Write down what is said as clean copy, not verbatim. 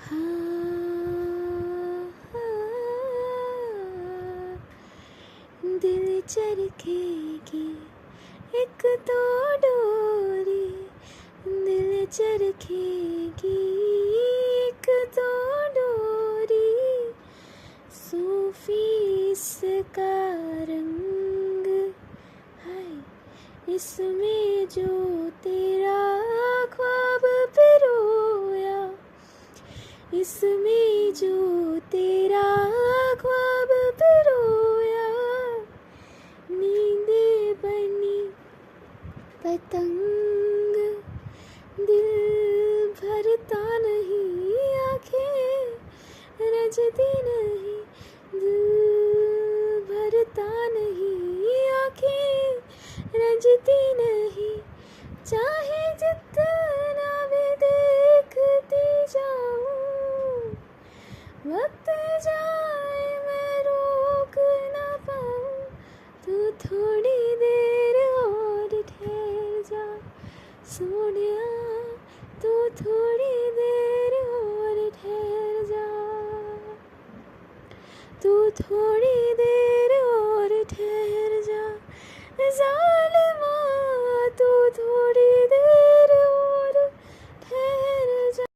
हाँ, दिल चरखेगी एक तो डोरी, दिल चरखेगी एक तो डोरी, सूफी इसका रंग है, इसमें जो तेरा ख्वाब पिरोया, इसमें जो तेरा ख्वाब पिरोया, नींदे बनी पतंग, दिल भरता नहीं, आँखें रजती नहीं, दिल भरता नहीं, आँखें रजती नहीं, चाहे जितना भी देखती जाऊं, वक्त जाए मैं रोक ना पाऊं, तू थोड़ी देर और ठहर जा सोनिया, तू थोड़ी देर और ठहर जा, तू थोड़ी